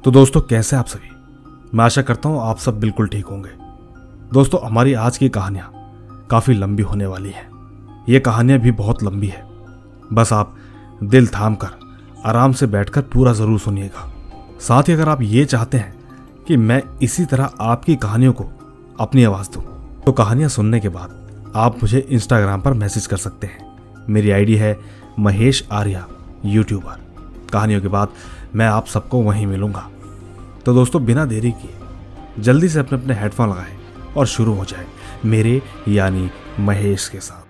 तो दोस्तों, कैसे आप सभी? मैं आशा करता हूँ आप सब बिल्कुल ठीक होंगे। दोस्तों, हमारी आज की कहानियाँ काफ़ी लंबी होने वाली हैं। ये कहानियाँ भी बहुत लंबी है। बस आप दिल थाम कर आराम से बैठकर पूरा ज़रूर सुनिएगा। साथ ही अगर आप ये चाहते हैं कि मैं इसी तरह आपकी कहानियों को अपनी आवाज़ दूँ, तो कहानियाँ सुनने के बाद आप मुझे इंस्टाग्राम पर मैसेज कर सकते हैं। मेरी आईडी है महेश आर्या यूट्यूबर। कहानियों के बाद मैं आप सबको वहीं मिलूंगा। तो दोस्तों, बिना देरी किए जल्दी से अपने अपने हेडफोन लगाएं और शुरू हो जाए मेरे यानी महेश के साथ।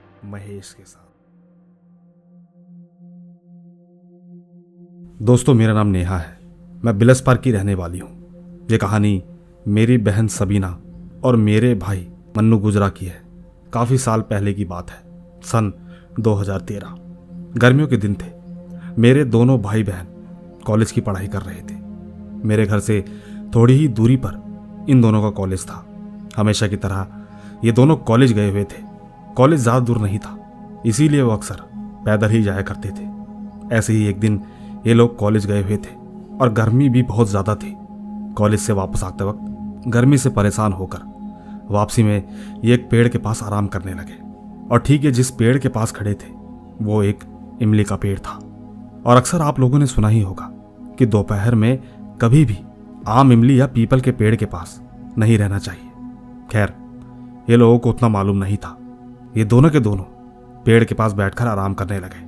दोस्तों, मेरा नाम नेहा है। मैं बिलसपार की रहने वाली हूँ। ये कहानी मेरी बहन सबीना और मेरे भाई मन्नू गुजरा की है। काफ़ी साल पहले की बात है, सन 2013। गर्मियों के दिन थे। मेरे दोनों भाई बहन कॉलेज की पढ़ाई कर रहे थे। मेरे घर से थोड़ी ही दूरी पर इन दोनों का कॉलेज था। हमेशा की तरह ये दोनों कॉलेज गए हुए थे। कॉलेज ज़्यादा दूर नहीं था, इसीलिए वो अक्सर पैदल ही जाया करते थे। ऐसे ही एक दिन ये लोग कॉलेज गए हुए थे और गर्मी भी बहुत ज़्यादा थी। कॉलेज से वापस आते वक्त गर्मी से परेशान होकर वापसी में ये एक पेड़ के पास आराम करने लगे। और ठीक है, जिस पेड़ के पास खड़े थे वो एक इमली का पेड़ था। और अक्सर आप लोगों ने सुना ही होगा कि दोपहर में कभी भी आम, इमली या पीपल के पेड़ के पास नहीं रहना चाहिए। खैर, ये लोगों को उतना मालूम नहीं था। ये दोनों के दोनों पेड़ के पास बैठकर आराम करने लगे।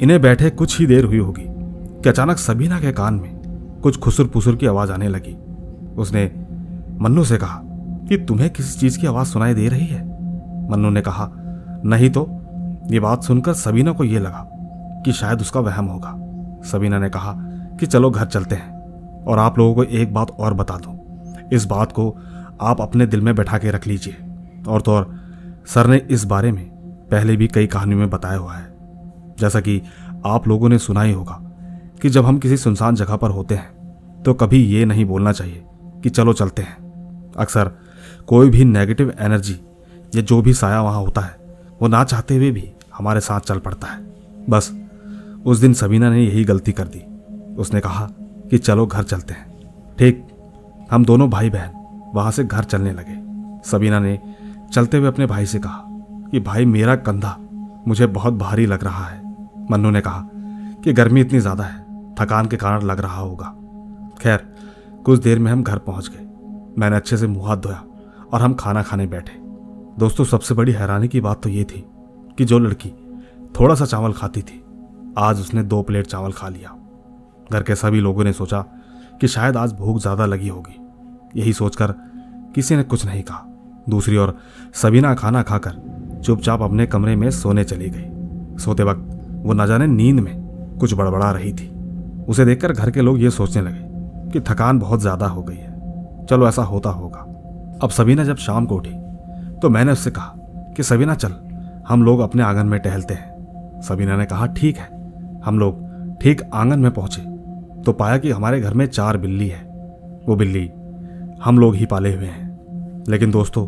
इन्हें बैठे कुछ ही देर हुई होगी कि अचानक सबीना के कान में कुछ खुसुर पुसुर की आवाज आने लगी। उसने मन्नू से कहा कि तुम्हें किसी चीज की आवाज सुनाई दे रही है? मन्नू ने कहा नहीं तो। ये बात सुनकर सबीना को यह लगा कि शायद उसका वहम होगा। सबीना ने कहा कि चलो घर चलते हैं। और आप लोगों को एक बात और बता दूं, इस बात को आप अपने दिल में बैठा के रख लीजिए। और तो और सर ने इस बारे में पहले भी कई कहानियों में बताया हुआ है। जैसा कि आप लोगों ने सुना ही होगा कि जब हम किसी सुनसान जगह पर होते हैं तो कभी ये नहीं बोलना चाहिए कि चलो चलते हैं। अक्सर कोई भी नेगेटिव एनर्जी या जो भी साया वहाँ होता है वो ना चाहते हुए भी हमारे साथ चल पड़ता है। बस उस दिन सबीना ने यही गलती कर दी। उसने कहा कि चलो घर चलते हैं। ठीक, हम दोनों भाई बहन वहां से घर चलने लगे। सबीना ने चलते हुए अपने भाई से कहा कि भाई, मेरा कंधा मुझे बहुत भारी लग रहा है। मन्नू ने कहा कि गर्मी इतनी ज्यादा है, थकान के कारण लग रहा होगा। खैर, कुछ देर में हम घर पहुंच गए। मैंने अच्छे से मुंह हाथ धोया और हम खाना खाने बैठे। दोस्तों, सबसे बड़ी हैरानी की बात तो ये थी कि जो लड़की थोड़ा सा चावल खाती थी, आज उसने 2 प्लेट चावल खा लिया। घर के सभी लोगों ने सोचा कि शायद आज भूख ज्यादा लगी होगी। यही सोचकर किसी ने कुछ नहीं कहा। दूसरी ओर सबीना खाना खाकर चुपचाप अपने कमरे में सोने चली गई। सोते वक्त वो न जाने नींद में कुछ बड़बड़ा रही थी। उसे देखकर घर के लोग ये सोचने लगे कि थकान बहुत ज्यादा हो गई है, चलो ऐसा होता होगा। अब सबीना जब शाम को उठी तो मैंने उससे कहा कि सबीना चल, हम लोग अपने आंगन में टहलते हैं। सबीना ने कहा ठीक है। हम लोग ठीक आंगन में पहुंचे तो पाया कि हमारे घर में 4 बिल्ली है। वो बिल्ली हम लोग ही पाले हुए हैं। लेकिन दोस्तों,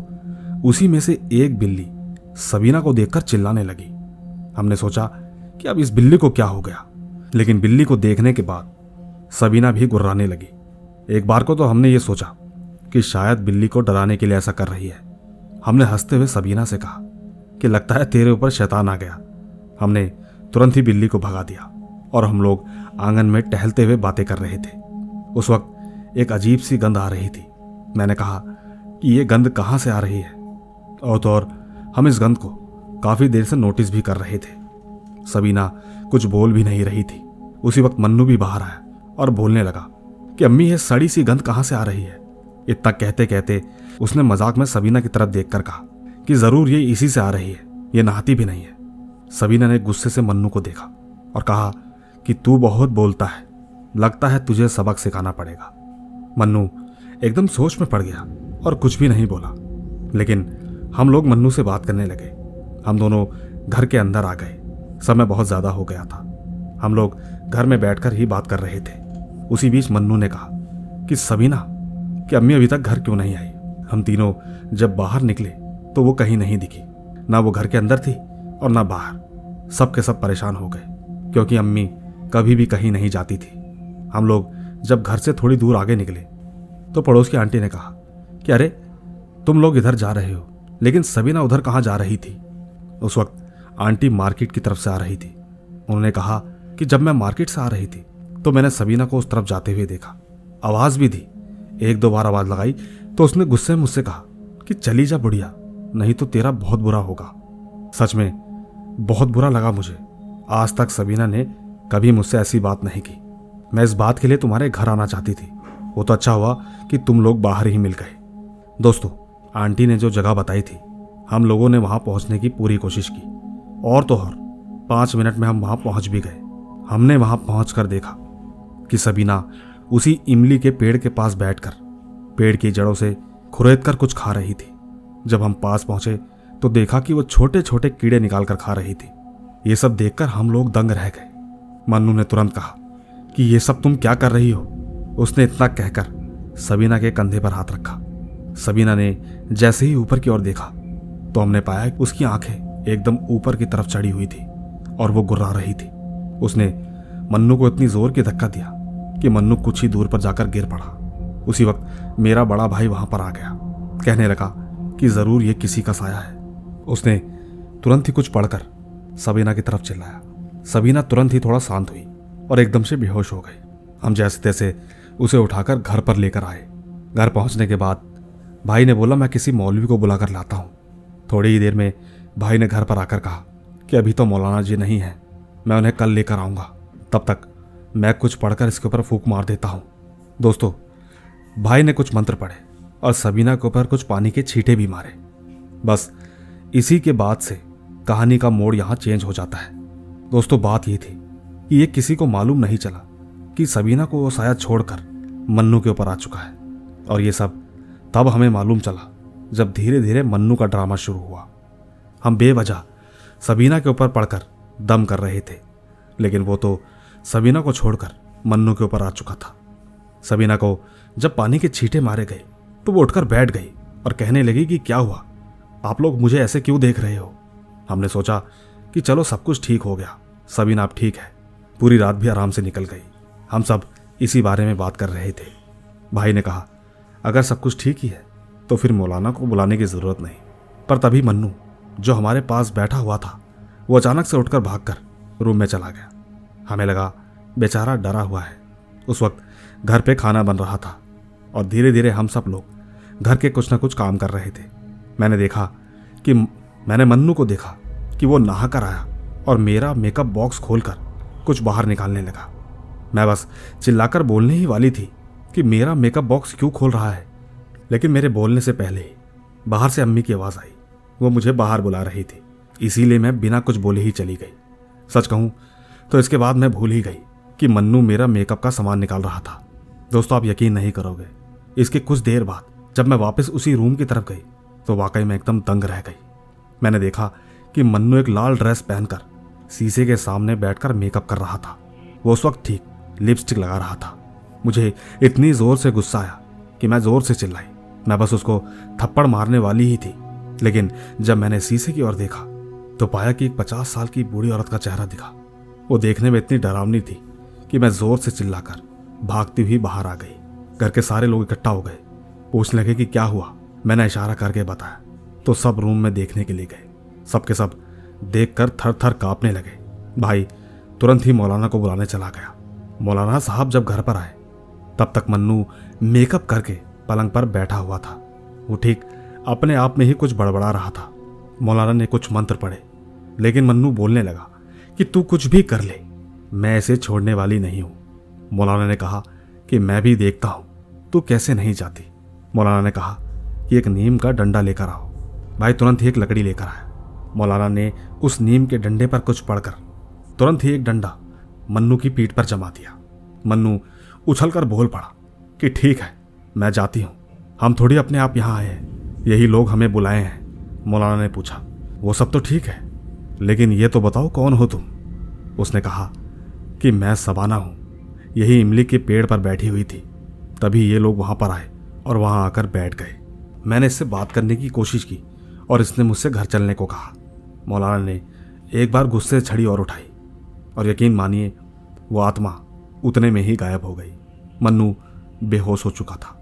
उसी में से एक बिल्ली सबीना को देखकर चिल्लाने लगी। हमने सोचा कि अब इस बिल्ली को क्या हो गया, लेकिन बिल्ली को देखने के बाद सबीना भी गुर्राने लगी। एक बार को तो हमने ये सोचा कि शायद बिल्ली को डराने के लिए ऐसा कर रही है। हमने हंसते हुए सबीना से कहा कि लगता है तेरे ऊपर शैतान आ गया। हमने तुरंत ही बिल्ली को भगा दिया और हम लोग आंगन में टहलते हुए बातें कर रहे थे। उस वक्त एक अजीब सी गंध आ रही थी। मैंने कहा कि ये गंध कहाँ से आ रही है? और तो और हम इस गंध को काफी देर से नोटिस भी कर रहे थे। सबीना कुछ बोल भी नहीं रही थी। उसी वक्त मन्नू भी बाहर आया और बोलने लगा कि अम्मी, ये सड़ी सी गंध कहाँ से आ रही है? इतना कहते कहते उसने मजाक में सबीना की तरफ देखकर कहा कि जरूर ये इसी से आ रही है, ये नहाती भी नहीं है। सबीना ने गुस्से से मन्नू को देखा और कहा कि तू बहुत बोलता है, लगता है तुझे सबक सिखाना पड़ेगा। मन्नू एकदम सोच में पड़ गया और कुछ भी नहीं बोला। लेकिन हम लोग मन्नू से बात करने लगे। हम दोनों घर के अंदर आ गए। समय बहुत ज्यादा हो गया था। हम लोग घर में बैठकर ही बात कर रहे थे। उसी बीच मन्नू ने कहा कि सबीना, कि अम्मी अभी तक घर क्यों नहीं आई? हम तीनों जब बाहर निकले तो वो कहीं नहीं दिखी। ना वो घर के अंदर थी और ना बाहर। सब के सब परेशान हो गए क्योंकि अम्मी कभी भी कहीं नहीं जाती थी। हम लोग जब घर से थोड़ी दूर आगे निकले तो पड़ोस की आंटी ने कहा कि अरे तुम लोग इधर जा रहे हो, लेकिन सबीना उधर कहाँ जा रही थी। उस वक्त आंटी मार्केट की तरफ से आ रही थी। उन्होंने कहा कि जब मैं मार्केट से आ रही थी तो मैंने सबीना को उस तरफ जाते हुए देखा, आवाज भी दी। 1-2 बार आवाज लगाई तो उसने गुस्से में मुझसे कहा कि चली जा बुढ़िया, नहीं तो तेरा बहुत बुरा होगा। सच में बहुत बुरा लगा मुझे। आज तक सबीना ने कभी मुझसे ऐसी बात नहीं की। मैं इस बात के लिए तुम्हारे घर आना चाहती थी। वो तो अच्छा हुआ कि तुम लोग बाहर ही मिल गए। दोस्तों, आंटी ने जो जगह बताई थी, हम लोगों ने वहां पहुंचने की पूरी कोशिश की और तो और 5 मिनट में हम वहां पहुंच भी गए। हमने वहां पहुंचकर देखा कि सबीना उसी इमली के पेड़ के पास बैठकर पेड़ की जड़ों से खुरेद कर कुछ खा रही थी। जब हम पास पहुंचे तो देखा कि वो छोटे छोटे कीड़े निकाल कर खा रही थी। ये सब देखकर हम लोग दंग रह गए। मन्नू ने तुरंत कहा कि ये सब तुम क्या कर रही हो। उसने इतना कहकर सबीना के कंधे पर हाथ रखा। सबीना ने जैसे ही ऊपर की ओर देखा तो हमने पाया कि उसकी आंखें एकदम ऊपर की तरफ चढ़ी हुई थी और वो गुर्रा रही थी। उसने मन्नू को इतनी जोर की धक्का दिया कि मन्नू कुछ ही दूर पर जाकर गिर पड़ा। उसी वक्त मेरा बड़ा भाई वहां पर आ गया। कहने लगा कि जरूर ये किसी का साया है। उसने तुरंत ही कुछ पढ़कर सबीना की तरफ चिल्लाया। सबीना तुरंत ही थोड़ा शांत हुई और एकदम से बेहोश हो गई। हम जैसे तैसे उसे उठाकर घर पर लेकर आए। घर पहुंचने के बाद भाई ने बोला मैं किसी मौलवी को बुलाकर लाता हूं। थोड़ी ही देर में भाई ने घर पर आकर कहा कि अभी तो मौलाना जी नहीं है, मैं उन्हें कल लेकर आऊंगा। तब तक मैं कुछ पढ़कर इसके ऊपर फूंक मार देता हूं। दोस्तों, भाई ने कुछ मंत्र पढ़े और सबीना के ऊपर कुछ पानी के छींटे भी मारे। बस इसी के बाद से कहानी का मोड़ यहां चेंज हो जाता है। दोस्तों, बात यह थी कि ये किसी को मालूम नहीं चला कि सबीना को वो साया छोड़कर मन्नू के ऊपर आ चुका है। और ये सब तब हमें मालूम चला जब धीरे धीरे मन्नू का ड्रामा शुरू हुआ। हम बेवजह सबीना के ऊपर पड़कर दम कर रहे थे, लेकिन वो तो सबीना को छोड़कर मन्नू के ऊपर आ चुका था। सबीना को जब पानी के छींटे मारे गए तो वो उठकर बैठ गई और कहने लगी कि क्या हुआ, आप लोग मुझे ऐसे क्यों देख रहे हो। हमने सोचा कि चलो सब कुछ ठीक हो गया, सबीना अब ठीक है। पूरी रात भी आराम से निकल गई। हम सब इसी बारे में बात कर रहे थे। भाई ने कहा अगर सब कुछ ठीक ही है तो फिर मौलाना को बुलाने की जरूरत नहीं। पर तभी मन्नू जो हमारे पास बैठा हुआ था वो अचानक से उठकर भागकर रूम में चला गया। हमें लगा बेचारा डरा हुआ है। उस वक्त घर पे खाना बन रहा था और धीरे धीरे हम सब लोग घर के कुछ न कुछ काम कर रहे थे। मैंने मन्नू को देखा कि वो नहा कर आया और मेरा मेकअप बॉक्स खोलकर कुछ बाहर निकालने लगा। मैं बस चिल्लाकर बोलने ही वाली थी कि मेरा मेकअप बॉक्स क्यों खोल रहा है, लेकिन मेरे बोलने से पहले ही बाहर से अम्मी की आवाज़ आई। वो मुझे बाहर बुला रही थी, इसीलिए मैं बिना कुछ बोले ही चली गई। सच कहूँ तो इसके बाद मैं भूल ही गई कि मन्नू मेरा मेकअप का सामान निकाल रहा था। दोस्तों, आप यकीन नहीं करोगे, इसके कुछ देर बाद जब मैं वापस उसी रूम की तरफ गई तो वाकई में एकदम दंग रह गई। मैंने देखा कि मन्नू एक लाल ड्रेस पहनकर शीशे के सामने बैठकर मेकअप कर रहा था। वो उस वक्त ठीक लिपस्टिक लगा रहा था। मुझे इतनी जोर से गुस्सा आया कि मैं जोर से चिल्लाई। मैं बस उसको थप्पड़ मारने वाली ही थी, लेकिन जब मैंने शीशे की ओर देखा तो पाया कि एक 50 साल की बूढ़ी औरत का चेहरा दिखा। वो देखने में इतनी डरावनी थी कि मैं जोर से चिल्लाकर भागती हुई बाहर आ गई। घर के सारे लोग इकट्ठा हो गए, पूछने लगे कि क्या हुआ। मैंने इशारा करके बताया तो सब रूम में देखने के लिए गए। सबके सब देखकर थर थर कांपने लगे। भाई तुरंत ही मौलाना को बुलाने चला गया। मौलाना साहब जब घर पर आए तब तक मन्नू मेकअप करके पलंग पर बैठा हुआ था। वो ठीक अपने आप में ही कुछ बड़बड़ा रहा था। मौलाना ने कुछ मंत्र पढ़े, लेकिन मन्नू बोलने लगा कि तू कुछ भी कर ले, मैं इसे छोड़ने वाली नहीं हूं। मौलाना ने कहा कि मैं भी देखता हूं तू कैसे नहीं जाती। मौलाना ने कहा कि एक नीम का डंडा लेकर आओ। भाई तुरंत ही एक लकड़ी लेकर आया। मौलाना ने उस नीम के डंडे पर कुछ पढ़कर तुरंत ही एक डंडा मन्नू की पीठ पर जमा दिया। मन्नू उछलकर बोल पड़ा कि ठीक है, मैं जाती हूं, हम थोड़ी अपने आप यहां आए हैं, यही लोग हमें बुलाए हैं। मौलाना ने पूछा वो सब तो ठीक है, लेकिन ये तो बताओ कौन हो तुम। उसने कहा कि मैं सबाना हूं, यही इमली के पेड़ पर बैठी हुई थी, तभी ये लोग वहां पर आए और वहां आकर बैठ गए। मैंने इससे बात करने की कोशिश की और इसने मुझसे घर चलने को कहा। मौलाना ने एक बार गुस्से से छड़ी और उठाई और यकीन मानिए वो आत्मा उतने में ही गायब हो गई। मन्नू बेहोश हो चुका था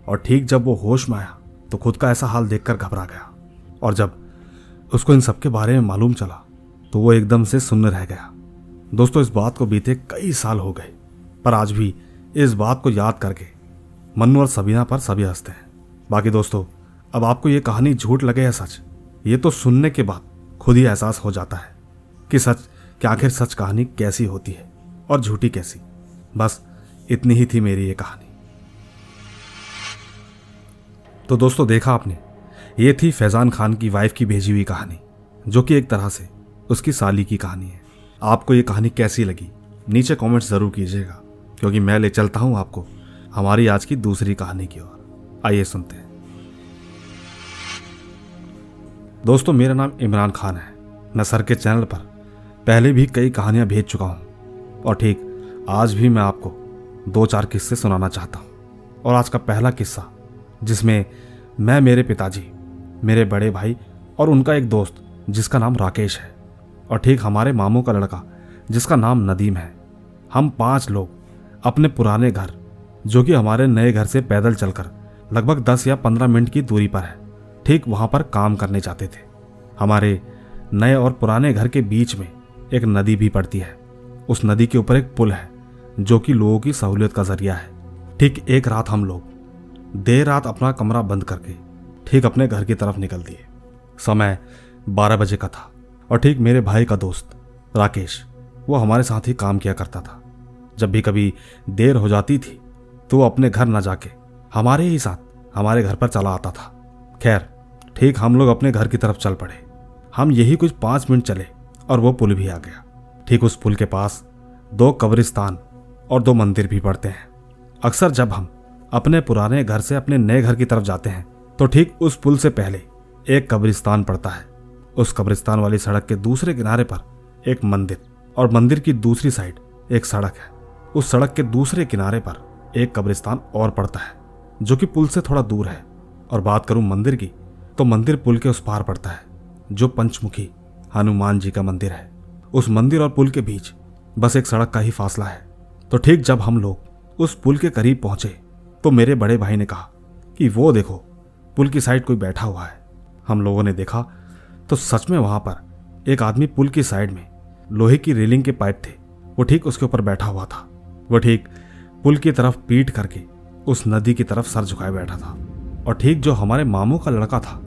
और ठीक जब वो होश में आया तो खुद का ऐसा हाल देखकर घबरा गया। और जब उसको इन सब के बारे में मालूम चला तो वो एकदम से सुन्न रह गया। दोस्तों, इस बात को बीते कई साल हो गए, पर आज भी इस बात को याद करके मन्नू और सबीना पर सभी हंसते हैं। बाकी दोस्तों, अब आपको ये कहानी झूठ लगे या सच, ये तो सुनने के बाद खुद ही एहसास हो जाता है कि आखिर सच कहानी कैसी होती है और झूठी कैसी। बस इतनी ही थी मेरी ये कहानी। तो दोस्तों, देखा आपने, ये थी फैजान खान की वाइफ की भेजी हुई कहानी, जो कि एक तरह से उसकी साली की कहानी है। आपको ये कहानी कैसी लगी नीचे कमेंट्स जरूर कीजिएगा, क्योंकि मैं ले चलता हूं आपको हमारी आज की दूसरी कहानी की ओर। आइए सुनते हैं। दोस्तों, मेरा नाम इमरान खान है। मैं सर के चैनल पर पहले भी कई कहानियां भेज चुका हूं और ठीक आज भी मैं आपको 2-4 किस्से सुनाना चाहता हूं। और आज का पहला किस्सा, जिसमें मैं, मेरे पिताजी, मेरे बड़े भाई और उनका एक दोस्त जिसका नाम राकेश है, और ठीक हमारे मामू का लड़का जिसका नाम नदीम है, हम 5 लोग अपने पुराने घर, जो कि हमारे नए घर से पैदल चलकर लगभग 10 या 15 मिनट की दूरी पर है, ठीक वहां पर काम करने जाते थे। हमारे नए और पुराने घर के बीच में एक नदी भी पड़ती है। उस नदी के ऊपर एक पुल है, जो कि लोगों की सहूलियत का जरिया है। ठीक एक रात हम लोग देर रात अपना कमरा बंद करके ठीक अपने घर की तरफ निकल दिए। समय 12 बजे का था और ठीक मेरे भाई का दोस्त राकेश, वो हमारे साथ ही काम किया करता था। जब भी कभी देर हो जाती थी तो वो अपने घर न जाके हमारे ही साथ हमारे घर पर चला आता था। खैर, ठीक हम लोग अपने घर की तरफ चल पड़े। हम यही कुछ 5 मिनट चले और वो पुल भी आ गया। ठीक उस पुल के पास 2 कब्रिस्तान और 2 मंदिर भी पड़ते हैं। अक्सर जब हम अपने पुराने घर से अपने नए घर की तरफ जाते हैं तो ठीक उस पुल से पहले एक कब्रिस्तान पड़ता है। उस कब्रिस्तान वाली सड़क के दूसरे किनारे पर एक मंदिर और मंदिर की दूसरी साइड एक सड़क है। उस सड़क के दूसरे किनारे पर एक कब्रिस्तान और पड़ता है, जो कि पुल से थोड़ा दूर है। और बात करूं मंदिर की, तो मंदिर पुल के उस पार पड़ता है, जो पंचमुखी हनुमान जी का मंदिर है। उस मंदिर और पुल के बीच बस एक सड़क का ही फासला है। तो ठीक जब हम लोग उस पुल के करीब पहुंचे तो मेरे बड़े भाई ने कहा कि वो देखो, पुल की साइड कोई बैठा हुआ है। हम लोगों ने देखा तो सच में वहां पर एक आदमी पुल की साइड में लोहे की रेलिंग के पाइप थे, वो ठीक उसके ऊपर बैठा हुआ था। वो ठीक पुल की तरफ पीठ करके उस नदी की तरफ सर झुकाए बैठा था। और ठीक जो हमारे मामू का लड़का था,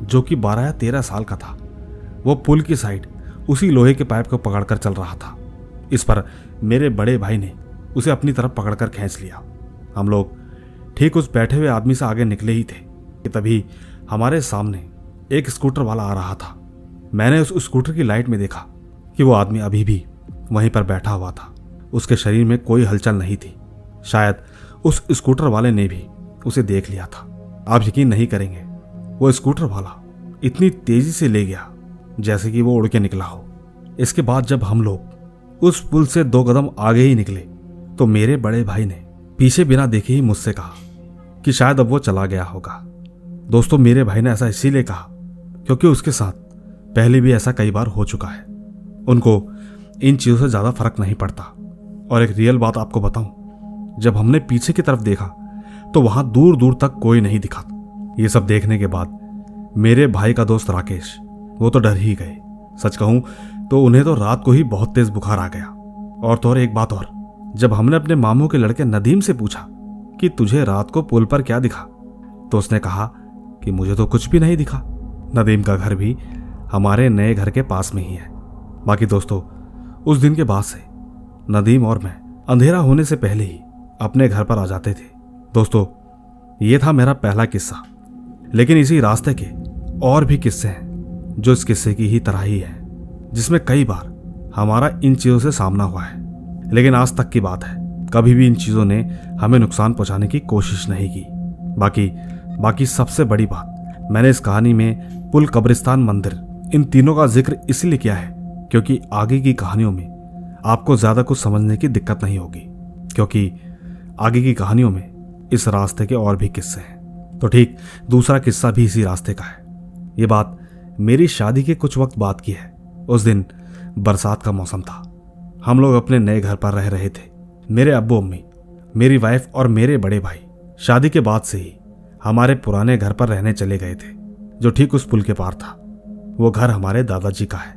जो कि 12 या 13 साल का था, वो पुल की साइड उसी लोहे के पाइप को पकड़कर चल रहा था। इस पर मेरे बड़े भाई ने उसे अपनी तरफ पकड़कर खींच लिया। हम लोग ठीक उस बैठे हुए आदमी से आगे निकले ही थे कि तभी हमारे सामने एक स्कूटर वाला आ रहा था। मैंने उस स्कूटर की लाइट में देखा कि वो आदमी अभी भी वहीं पर बैठा हुआ था। उसके शरीर में कोई हलचल नहीं थी। शायद उस स्कूटर वाले ने भी उसे देख लिया था। आप यकीन नहीं करेंगे, वो स्कूटर वाला इतनी तेजी से ले गया जैसे कि वो उड़ के निकला हो। इसके बाद जब हम लोग उस पुल से 2 कदम आगे ही निकले तो मेरे बड़े भाई ने पीछे बिना देखे ही मुझसे कहा कि शायद अब वो चला गया होगा। दोस्तों, मेरे भाई ने ऐसा इसीलिए कहा क्योंकि उसके साथ पहले भी ऐसा कई बार हो चुका है। उनको इन चीजों से ज्यादा फर्क नहीं पड़ता। और एक रियल बात आपको बताऊं, जब हमने पीछे की तरफ देखा तो वहां दूर दूर तक कोई नहीं दिखा। ये सब देखने के बाद मेरे भाई का दोस्त राकेश, वो तो डर ही गए। सच कहूं तो उन्हें तो रात को ही बहुत तेज बुखार आ गया। और तो और एक बात और, जब हमने अपने मामू के लड़के नदीम से पूछा कि तुझे रात को पुल पर क्या दिखा, तो उसने कहा कि मुझे तो कुछ भी नहीं दिखा। नदीम का घर भी हमारे नए घर के पास में ही है। बाकी दोस्तों, उस दिन के बाद से नदीम और मैं अंधेरा होने से पहले ही अपने घर पर आ जाते थे। दोस्तों, ये था मेरा पहला किस्सा। लेकिन इसी रास्ते के और भी किस्से हैं जो इस किस्से की ही तरह ही है, जिसमें कई बार हमारा इन चीजों से सामना हुआ है। लेकिन आज तक की बात है, कभी भी इन चीजों ने हमें नुकसान पहुंचाने की कोशिश नहीं की। बाकी सबसे बड़ी बात, मैंने इस कहानी में पुल, कब्रिस्तान, मंदिर, इन तीनों का जिक्र इसलिए किया है क्योंकि आगे की कहानियों में आपको ज्यादा कुछ समझने की दिक्कत नहीं होगी, क्योंकि आगे की कहानियों में इस रास्ते के और भी किस्से हैं। तो ठीक दूसरा किस्सा भी इसी रास्ते का है। ये बात मेरी शादी के कुछ वक्त बाद की है। उस दिन बरसात का मौसम था। हम लोग अपने नए घर पर रह रहे थे। मेरे अब्बू अम्मी मेरी वाइफ और मेरे बड़े भाई शादी के बाद से ही हमारे पुराने घर पर रहने चले गए थे, जो ठीक उस पुल के पार था। वो घर हमारे दादाजी का है,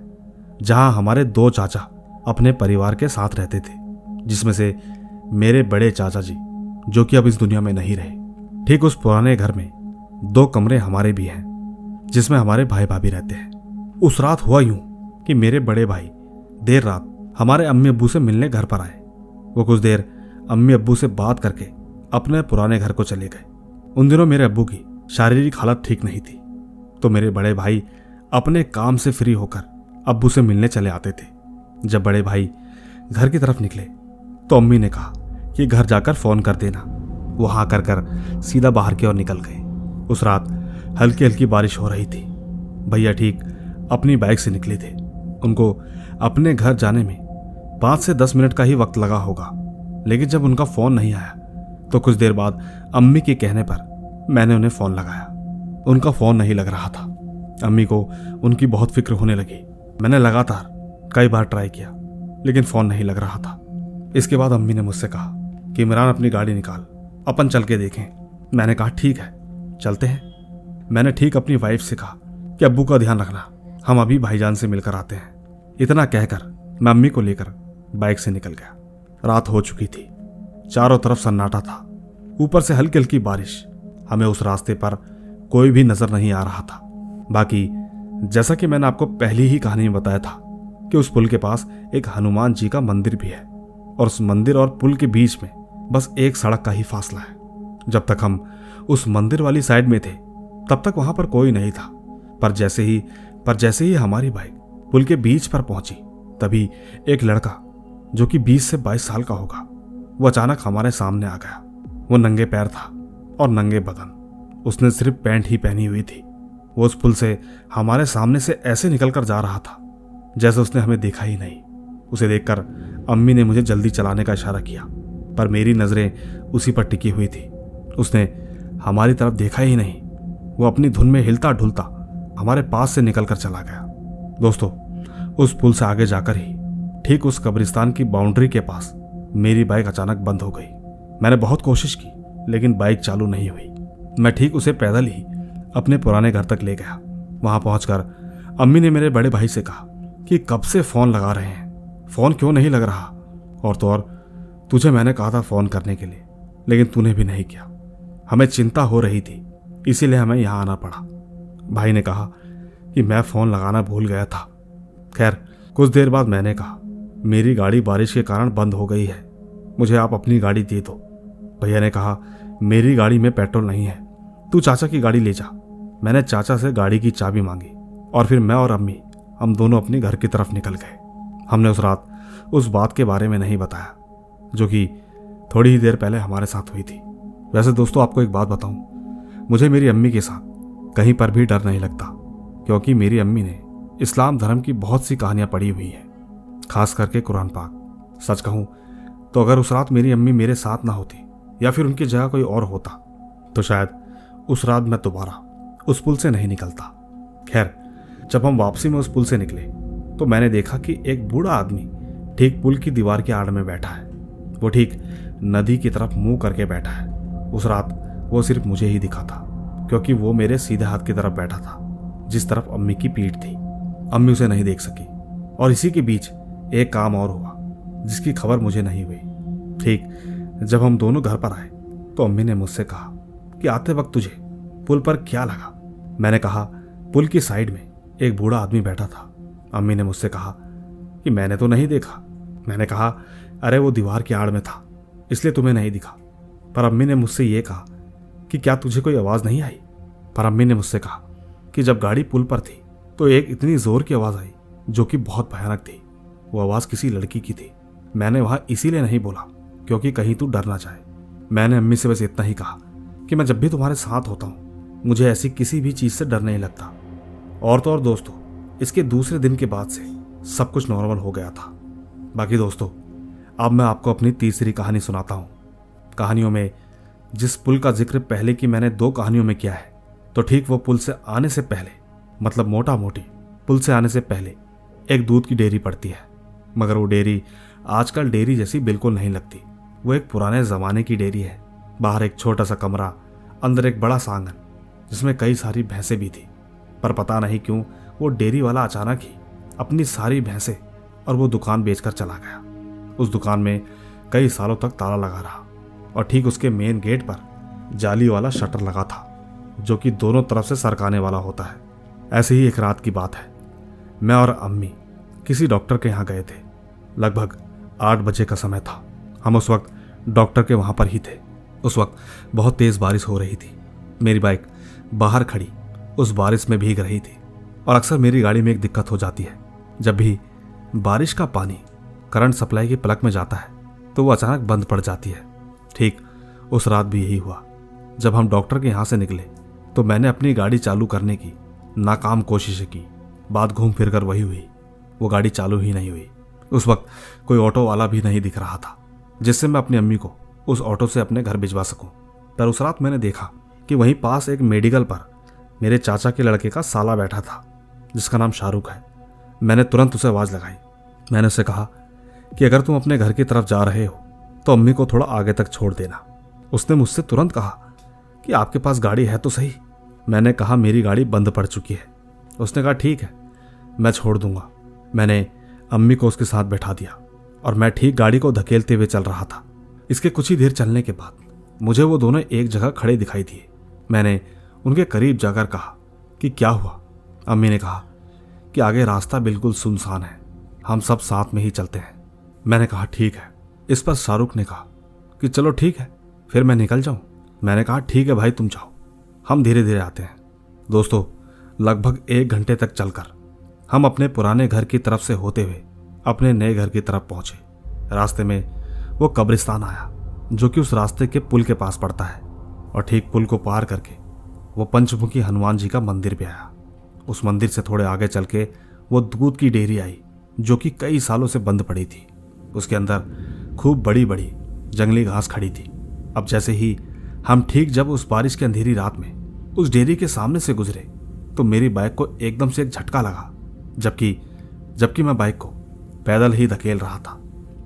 जहां हमारे 2 चाचा अपने परिवार के साथ रहते थे, जिसमें से मेरे बड़े चाचा जी, जो कि अब इस दुनिया में नहीं रहे। ठीक उस पुराने घर में 2 कमरे हमारे भी हैं, जिसमें हमारे भाई भाभी रहते हैं। उस रात हुआ यूं कि मेरे बड़े भाई देर रात हमारे अम्मी अब्बू से मिलने घर पर आए। वो कुछ देर अम्मी अब्बू से बात करके अपने पुराने घर को चले गए। उन दिनों मेरे अब्बू की शारीरिक हालत ठीक नहीं थी, तो मेरे बड़े भाई अपने काम से फ्री होकर अब्बू से मिलने चले आते थे। जब बड़े भाई घर की तरफ निकले तो अम्मी ने कहा कि घर जाकर फोन कर देना। वो हाँ कर सीधा बाहर की ओर निकल गए। उस रात हल्की हल्की बारिश हो रही थी। भैया ठीक अपनी बाइक से निकले थे। उनको अपने घर जाने में 5 से 10 मिनट का ही वक्त लगा होगा, लेकिन जब उनका फोन नहीं आया तो कुछ देर बाद अम्मी के कहने पर मैंने उन्हें फोन लगाया। उनका फोन नहीं लग रहा था। अम्मी को उनकी बहुत फिक्र होने लगी। मैंने लगातार कई बार ट्राई किया, लेकिन फोन नहीं लग रहा था। इसके बाद अम्मी ने मुझसे कहा कि इमरान अपनी गाड़ी निकाल, अपन चल के देखें। मैंने कहा ठीक है, चलते हैं। मैंने ठीक अपनी वाइफ से कहा कि अब्बू का ध्यान रखना, हम अभी भाईजान से मिलकर आते हैं। इतना कहकर मैं अम्मी को लेकर बाइक से निकल गया। रात हो चुकी थी, चारों तरफ सन्नाटा था, ऊपर से हल्की हल्की बारिश। हमें उस रास्ते पर कोई भी नजर नहीं आ रहा था। बाकी जैसा कि मैंने आपको पहली ही कहानी में बताया था कि उस पुल के पास एक हनुमान जी का मंदिर भी है, और उस मंदिर और पुल के बीच में बस एक सड़क का ही फासला है। जब तक हम उस मंदिर वाली साइड में थे तब तक वहां पर कोई नहीं था, पर जैसे ही हमारी बाइक पुल के बीच पर पहुंची, तभी एक लड़का जो कि 20 से 22 साल का होगा, वो अचानक हमारे सामने आ गया। वो नंगे पैर था और नंगे बदन। उसने सिर्फ पैंट ही पहनी हुई थी। वो उस पुल से हमारे सामने से ऐसे निकलकर जा रहा था जैसे उसने हमें देखा ही नहीं। उसे देखकर अम्मी ने मुझे जल्दी चलाने का इशारा किया, पर मेरी नजरें उसी पर टिकी हुई थी। उसने हमारी तरफ देखा ही नहीं। वो अपनी धुन में हिलता ढुलता हमारे पास से निकलकर चला गया। दोस्तों, उस पुल से आगे जाकर ही ठीक उस कब्रिस्तान की बाउंड्री के पास मेरी बाइक अचानक बंद हो गई। मैंने बहुत कोशिश की, लेकिन बाइक चालू नहीं हुई। मैं ठीक उसे पैदल ही अपने पुराने घर तक ले गया। वहां पहुंचकर अम्मी ने मेरे बड़े भाई से कहा कि कब से फोन लगा रहे हैं, फोन क्यों नहीं लग रहा? और तो और तुझे मैंने कहा था फोन करने के लिए, लेकिन तूने भी नहीं किया। हमें चिंता हो रही थी, इसीलिए हमें यहां आना पड़ा। भाई ने कहा कि मैं फोन लगाना भूल गया था। खैर, कुछ देर बाद मैंने कहा, मेरी गाड़ी बारिश के कारण बंद हो गई है, मुझे आप अपनी गाड़ी दे दो। भैया ने कहा, मेरी गाड़ी में पेट्रोल नहीं है, तू चाचा की गाड़ी ले जा। मैंने चाचा से गाड़ी की चाबी मांगी और फिर मैं और अम्मी हम दोनों अपनी घर की तरफ निकल गए। हमने उस रात उस बात के बारे में नहीं बताया जो कि थोड़ी ही देर पहले हमारे साथ हुई थी। वैसे दोस्तों, आपको एक बात बताऊं, मुझे मेरी अम्मी के साथ कहीं पर भी डर नहीं लगता, क्योंकि मेरी अम्मी ने इस्लाम धर्म की बहुत सी कहानियां पढ़ी हुई हैं, खास करके कुरान पाक। सच कहूं तो अगर उस रात मेरी अम्मी मेरे साथ ना होती या फिर उनकी जगह कोई और होता तो शायद उस रात मैं दोबारा उस पुल से नहीं निकलता। खैर, जब हम वापसी में उस पुल से निकले तो मैंने देखा कि एक बूढ़ा आदमी ठीक पुल की दीवार के आड़ में बैठा है। वो ठीक नदी की तरफ मुंह करके बैठा है। उस रात वो सिर्फ मुझे ही दिखा था, क्योंकि वो मेरे सीधे हाथ की तरफ बैठा था, जिस तरफ अम्मी की पीठ थी। अम्मी उसे नहीं देख सकी, और इसी के बीच एक काम और हुआ जिसकी खबर मुझे नहीं हुई। ठीक जब हम दोनों घर पर आए तो अम्मी ने मुझसे कहा कि आते वक्त तुझे पुल पर क्या लगा? मैंने कहा, पुल की साइड में एक बूढ़ा आदमी बैठा था। अम्मी ने मुझसे कहा कि मैंने तो नहीं देखा। मैंने कहा, अरे वो दीवार की आड़ में था, इसलिए तुम्हें नहीं दिखा। पर अम्मी ने मुझसे ये कहा कि क्या तुझे कोई आवाज़ नहीं आई? पर अम्मी ने मुझसे कहा कि जब गाड़ी पुल पर थी तो एक इतनी जोर की आवाज़ आई जो कि बहुत भयानक थी। वो आवाज़ किसी लड़की की थी। मैंने वहाँ इसीलिए नहीं बोला क्योंकि कहीं तू डर ना जाए। मैंने अम्मी से बस इतना ही कहा कि मैं जब भी तुम्हारे साथ होता हूँ मुझे ऐसी किसी भी चीज़ से डर नहीं लगता। और तो और दोस्तों, इसके दूसरे दिन के बाद से सब कुछ नॉर्मल हो गया था। बाकी दोस्तों, अब मैं आपको अपनी तीसरी कहानी सुनाता हूँ। कहानियों में जिस पुल का जिक्र पहले की मैंने 2 कहानियों में किया है, तो ठीक वो पुल से आने से पहले, मतलब मोटा मोटी पुल से आने से पहले एक दूध की डेयरी पड़ती है। मगर वो डेयरी आजकल डेयरी जैसी बिल्कुल नहीं लगती। वो एक पुराने ज़माने की डेयरी है। बाहर एक छोटा सा कमरा, अंदर एक बड़ा सा आंगन जिसमें कई सारी भैंसें भी थी। पर पता नहीं क्यों वो डेयरी वाला अचानक ही अपनी सारी भैंसें और वो दुकान बेचकर चला गया। उस दुकान में कई सालों तक ताला लगा रहा और ठीक उसके मेन गेट पर जाली वाला शटर लगा था जो कि दोनों तरफ से सरकाने वाला होता है। ऐसे ही एक रात की बात है, मैं और अम्मी किसी डॉक्टर के यहाँ गए थे। लगभग 8 बजे का समय था। हम उस वक्त डॉक्टर के वहाँ पर ही थे। उस वक्त बहुत तेज़ बारिश हो रही थी। मेरी बाइक बाहर खड़ी उस बारिश में भीग रही थी और अक्सर मेरी गाड़ी में एक दिक्कत हो जाती है। जब भी बारिश का पानी करंट सप्लाई के प्लग में जाता है तो वो अचानक बंद पड़ जाती है। ठीक उस रात भी यही हुआ। जब हम डॉक्टर के यहाँ से निकले तो मैंने अपनी गाड़ी चालू करने की नाकाम कोशिशें की। बात घूम फिर कर वही हुई, वो गाड़ी चालू ही नहीं हुई। उस वक्त कोई ऑटो वाला भी नहीं दिख रहा था जिससे मैं अपनी अम्मी को उस ऑटो से अपने घर भिजवा सकूं। पर उस रात मैंने देखा कि वहीं पास एक मेडिकल पर मेरे चाचा के लड़के का साला बैठा था जिसका नाम शाहरुख है। मैंने तुरंत उसे आवाज़ लगाई। मैंने उसे कहा कि अगर तुम अपने घर की तरफ जा रहे हो तो अम्मी को थोड़ा आगे तक छोड़ देना। उसने मुझसे तुरंत कहा कि आपके पास गाड़ी है तो सही। मैंने कहा मेरी गाड़ी बंद पड़ चुकी है। उसने कहा ठीक है, मैं छोड़ दूंगा। मैंने अम्मी को उसके साथ बैठा दिया और मैं ठीक गाड़ी को धकेलते हुए चल रहा था। इसके कुछ ही देर चलने के बाद मुझे वो दोनों एक जगह खड़े दिखाई दिए। मैंने उनके करीब जाकर कहा कि क्या हुआ। अम्मी ने कहा कि आगे रास्ता बिल्कुल सुनसान है, हम सब साथ में ही चलते हैं। मैंने कहा ठीक है। इस पर शाहरुख ने कहा कि चलो ठीक है, फिर मैं निकल जाऊं। मैंने कहा ठीक है भाई, तुम जाओ, हम धीरे धीरे आते हैं। दोस्तों, लगभग 1 घंटे तक चलकर हम अपने पुराने घर की तरफ से होते हुए अपने नए घर की तरफ पहुंचे। रास्ते में वो कब्रिस्तान आया जो कि उस रास्ते के पुल के पास पड़ता है और ठीक पुल को पार करके वो पंचमुखी हनुमान जी का मंदिर भी आया। उस मंदिर से थोड़े आगे चल के वो दूध की डेयरी आई जो कि कई सालों से बंद पड़ी थी। उसके अंदर खूब बड़ी बड़ी जंगली घास खड़ी थी। अब जैसे ही हम ठीक जब उस बारिश की अंधेरी रात में उस डेयरी के सामने से गुजरे तो मेरी बाइक को एकदम से एक झटका लगा, जबकि मैं बाइक को पैदल ही धकेल रहा था।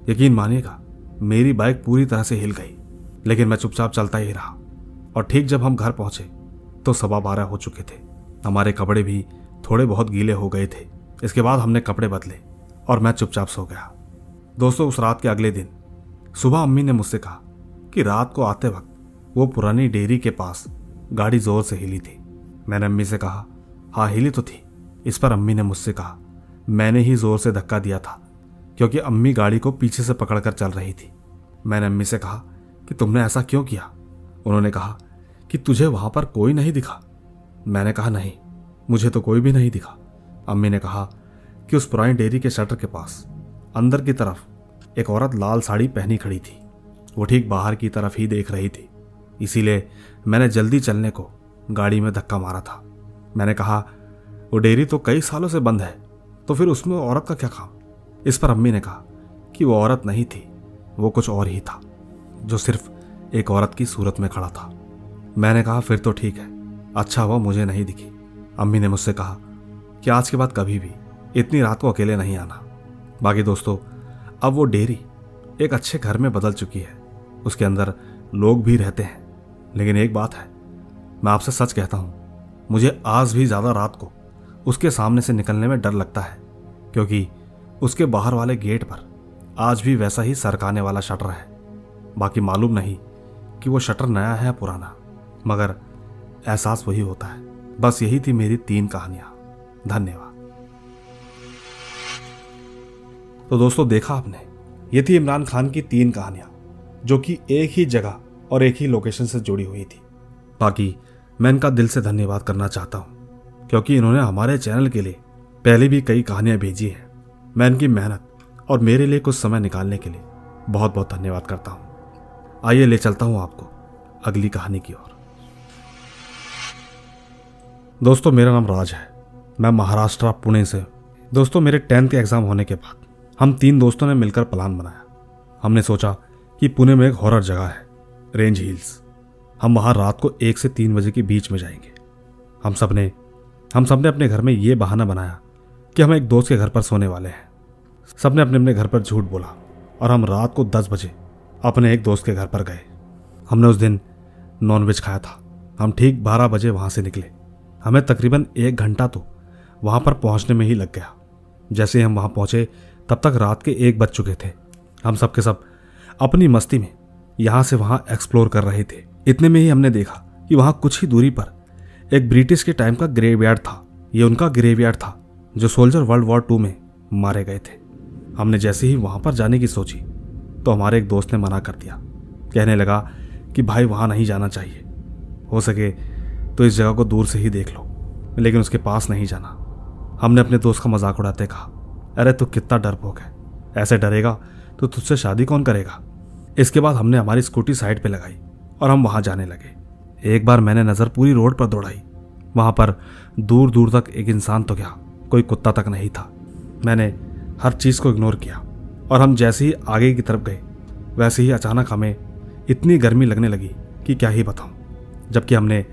यकीन मानिएगा, मेरी बाइक पूरी तरह से हिल गई, लेकिन मैं चुपचाप चलता ही रहा। और ठीक जब हम घर पहुंचे तो 12:15 हो चुके थे। हमारे कपड़े भी थोड़े बहुत गीले हो गए थे। इसके बाद हमने कपड़े बदले और मैं चुपचाप सो गया। दोस्तों, उस रात के अगले दिन सुबह अम्मी ने मुझसे कहा कि रात को आते वक्त वो पुरानी डेयरी के पास गाड़ी जोर से हिली थी। मैंने अम्मी से कहा हाँ, हिली तो थी। इस पर अम्मी ने मुझसे कहा मैंने ही जोर से धक्का दिया था क्योंकि अम्मी गाड़ी को पीछे से पकड़कर चल रही थी। मैंने अम्मी से कहा कि तुमने ऐसा क्यों किया। उन्होंने कहा कि तुझे वहां पर कोई नहीं दिखा। मैंने कहा नहीं, मुझे तो कोई भी नहीं दिखा। अम्मी ने कहा कि उस पुरानी डेयरी के शटर के पास अंदर की तरफ एक औरत लाल साड़ी पहनी खड़ी थी। वो ठीक बाहर की तरफ ही देख रही थी, इसीलिए मैंने जल्दी चलने को गाड़ी में धक्का मारा था। मैंने कहा वो डेयरी तो कई सालों से बंद है, तो फिर उसमें औरत का क्या काम। इस पर अम्मी ने कहा कि वो औरत नहीं थी, वो कुछ और ही था जो सिर्फ एक औरत की सूरत में खड़ा था। मैंने कहा फिर तो ठीक है, अच्छा हुआ मुझे नहीं दिखी। अम्मी ने मुझसे कहा कि आज के बाद कभी भी इतनी रात को अकेले नहीं आना। बाकी दोस्तों, अब वो डेयरी एक अच्छे घर में बदल चुकी है। उसके अंदर लोग भी रहते हैं, लेकिन एक बात है, मैं आपसे सच कहता हूं, मुझे आज भी ज्यादा रात को उसके सामने से निकलने में डर लगता है क्योंकि उसके बाहर वाले गेट पर आज भी वैसा ही सरकाने वाला शटर है। बाकी मालूम नहीं कि वो शटर नया है या पुराना, मगर एहसास वही होता है। बस यही थी मेरी 3 कहानियां। धन्यवाद। तो दोस्तों, देखा आपने, ये थी इमरान खान की 3 कहानियां जो कि एक ही जगह और एक ही लोकेशन से जुड़ी हुई थी। बाकी मैं इनका दिल से धन्यवाद करना चाहता हूं क्योंकि इन्होंने हमारे चैनल के लिए पहले भी कई कहानियां भेजी हैं। मैं इनकी मेहनत और मेरे लिए कुछ समय निकालने के लिए बहुत बहुत धन्यवाद करता हूं। आइए ले चलता हूं आपको अगली कहानी की ओर। दोस्तों, मेरा नाम राज है, मैं महाराष्ट्र पुणे से। दोस्तों, मेरे 10th के एग्जाम होने के बाद हम 3 दोस्तों ने मिलकर प्लान बनाया। हमने सोचा कि पुणे में एक हॉरर जगह है, रेंज हिल्स। हम वहां रात को 1 से 3 बजे के बीच में जाएंगे। हम सबने अपने घर में ये बहाना बनाया कि हम एक दोस्त के घर पर सोने वाले हैं। सबने अपने अपने घर पर झूठ बोला और हम रात को 10 बजे अपने एक दोस्त के घर पर गए। हमने उस दिन नॉनवेज खाया था। हम ठीक 12 बजे वहाँ से निकले। हमें तकरीबन 1 घंटा तो वहाँ पर पहुँचने में ही लग गया। जैसे ही हम वहाँ पहुँचे तब तक रात के 1 बज चुके थे। हम सब के सब अपनी मस्ती में यहाँ से वहाँ एक्सप्लोर कर रहे थे। इतने में ही हमने देखा कि वहाँ कुछ ही दूरी पर एक ब्रिटिश के टाइम का ग्रेवयार्ड था। ये उनका ग्रेवयार्ड था जो सोल्जर वर्ल्ड वॉर 2 में मारे गए थे। हमने जैसे ही वहाँ पर जाने की सोची तो हमारे एक दोस्त ने मना कर दिया। कहने लगा कि भाई वहाँ नहीं जाना चाहिए, हो सके तो इस जगह को दूर से ही देख लो, लेकिन उसके पास नहीं जाना। हमने अपने दोस्त का मजाक उड़ाते कहा, अरे तू कितना डरपोक है, ऐसे डरेगा तो तुझसे शादी कौन करेगा। इसके बाद हमने हमारी स्कूटी साइड पे लगाई और हम वहाँ जाने लगे। एक बार मैंने नज़र पूरी रोड पर दौड़ाई। वहाँ पर दूर दूर तक एक इंसान तो क्या, कोई कुत्ता तक नहीं था। मैंने हर चीज़ को इग्नोर किया और हम जैसे ही आगे की तरफ गए वैसे ही अचानक हमें इतनी गर्मी लगने लगी कि क्या ही बताऊं, जबकि हमने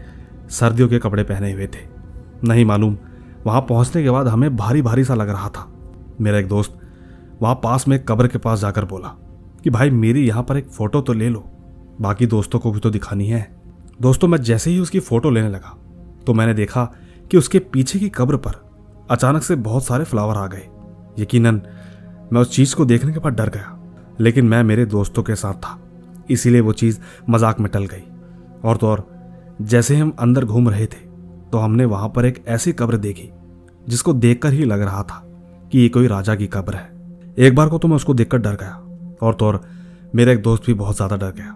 सर्दियों के कपड़े पहने हुए थे। नहीं मालूम वहाँ पहुँचने के बाद हमें भारी भारी सा लग रहा था। मेरा एक दोस्त वहाँ पास में एक कब्र के पास जाकर बोला कि भाई मेरी यहाँ पर एक फ़ोटो तो ले लो, बाकी दोस्तों को भी तो दिखानी है। दोस्तों मैं जैसे ही उसकी फ़ोटो लेने लगा तो मैंने देखा कि उसके पीछे की कब्र पर अचानक से बहुत सारे फ्लावर आ गए। यकीनन मैं उस चीज़ को देखने के बाद डर गया, लेकिन मैं मेरे दोस्तों के साथ था इसीलिए वो चीज़ मजाक में टल गई। और तो और जैसे ही हम अंदर घूम रहे थे तो हमने वहाँ पर एक ऐसी कब्र देखी जिसको देखकर ही लग रहा था कि ये कोई राजा की कब्र है। एक बार को तो मैं उसको देखकर डर गया, और तो और मेरा एक दोस्त भी बहुत ज़्यादा डर गया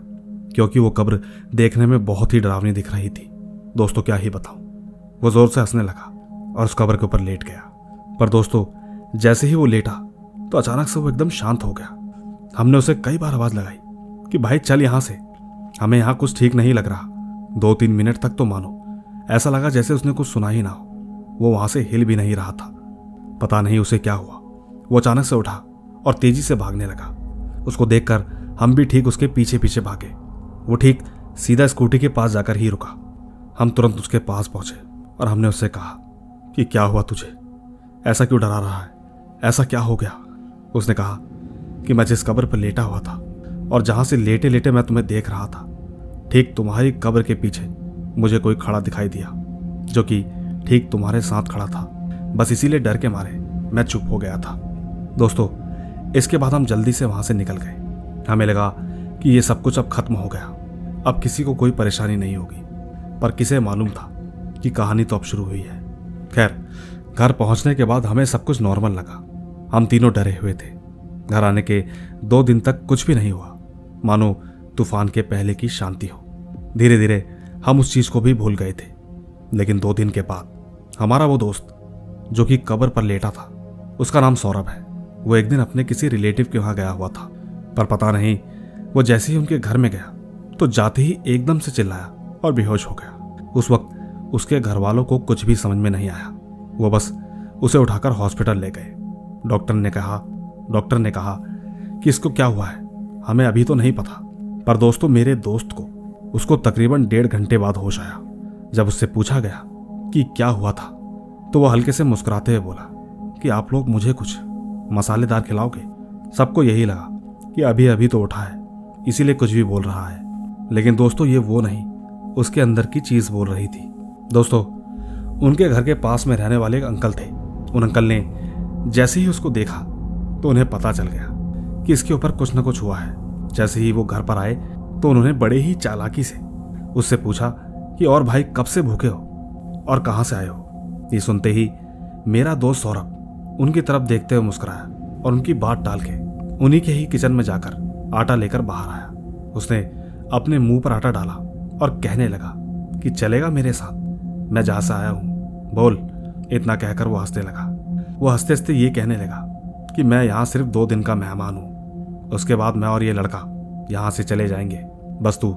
क्योंकि वो कब्र देखने में बहुत ही डरावनी दिख रही थी। दोस्तों क्या ही बताऊं, वो ज़ोर से हंसने लगा और उस कब्र के ऊपर लेट गया। पर दोस्तों जैसे ही वो लेटा तो अचानक से वो एकदम शांत हो गया। हमने उसे कई बार आवाज़ लगाई कि भाई चल यहाँ से, हमें यहाँ कुछ ठीक नहीं लग रहा। 2-3 मिनट तक तो मानो ऐसा लगा जैसे उसने कुछ सुना ही ना हो। वो वहाँ से हिल भी नहीं रहा था। पता नहीं उसे क्या हुआ, वो अचानक से उठा और तेजी से भागने लगा। उसको देखकर हम भी ठीक उसके पीछे पीछे भागे। वो ठीक सीधा स्कूटी के पास जाकर ही रुका। हम तुरंत उसके पास पहुंचे और हमने उससे कहा कि क्या हुआ तुझे, ऐसा क्यों डरा रहा है, ऐसा क्या हो गया। उसने कहा कि मैं जिस कब्र पर लेटा हुआ था और जहां से लेटे लेटे मैं तुम्हें देख रहा था, ठीक तुम्हारी कब्र के पीछे मुझे कोई खड़ा दिखाई दिया जो कि ठीक तुम्हारे साथ खड़ा था। बस इसीलिए डर के मारे मैं चुप हो गया था। दोस्तों इसके बाद हम जल्दी से वहां से निकल गए। हमें लगा कि ये सब कुछ अब खत्म हो गया, अब किसी को कोई परेशानी नहीं होगी। पर किसे मालूम था कि कहानी तो अब शुरू हुई है। खैर घर पहुंचने के बाद हमें सब कुछ नॉर्मल लगा। हम तीनों डरे हुए थे। घर आने के 2 दिन तक कुछ भी नहीं हुआ, मानो तूफान के पहले की शांति हो। धीरे धीरे हम उस चीज को भी भूल गए थे। लेकिन 2 दिन के बाद हमारा वो दोस्त जो कि कब्र पर लेटा था, उसका नाम सौरभ है, वो एक दिन अपने किसी रिलेटिव के वहां गया हुआ था। पर पता नहीं वो जैसे ही उनके घर में गया तो जाते ही एकदम से चिल्लाया और बेहोश हो गया। उस वक्त उसके घर वालों को कुछ भी समझ में नहीं आया। वो बस उसे उठाकर हॉस्पिटल ले गए। डॉक्टर ने कहा कि इसको क्या हुआ है हमें अभी तो नहीं पता। पर दोस्तों मेरे दोस्त को उसको तकरीबन 1.5 घंटे बाद होश आया। जब उससे पूछा गया कि क्या हुआ था तो वह हल्के से मुस्कुराते हुए बोला कि आप लोग मुझे कुछ मसालेदार खिलाओगे। सबको यही लगा कि अभी अभी तो उठा है इसीलिए कुछ भी बोल रहा है, लेकिन दोस्तों ये वो नहीं, उसके अंदर की चीज बोल रही थी। दोस्तों उनके घर के पास में रहने वाले एक अंकल थे। उन अंकल ने जैसे ही उसको देखा तो उन्हें पता चल गया कि इसके ऊपर कुछ न कुछ हुआ है। जैसे ही वो घर पर आए तो उन्होंने बड़े ही चालाकी से उससे पूछा कि और भाई कब से भूखे हो और कहाँ से आए हो। ये सुनते ही मेरा दोस्त सौरभ उनकी तरफ देखते हुए मुस्कुराया और उनकी बात टाल के उन्हीं के ही किचन में जाकर आटा लेकर बाहर आया। उसने अपने मुंह पर आटा डाला और कहने लगा कि चलेगा मेरे साथ, मैं जहां से आया हूं, बोल। इतना कहकर वो हंसने लगा। वो हंसते हंसते ये कहने लगा कि मैं यहाँ सिर्फ 2 दिन का मेहमान हूँ, उसके बाद मैं और ये लड़का यहाँ से चले जाएंगे। बस तू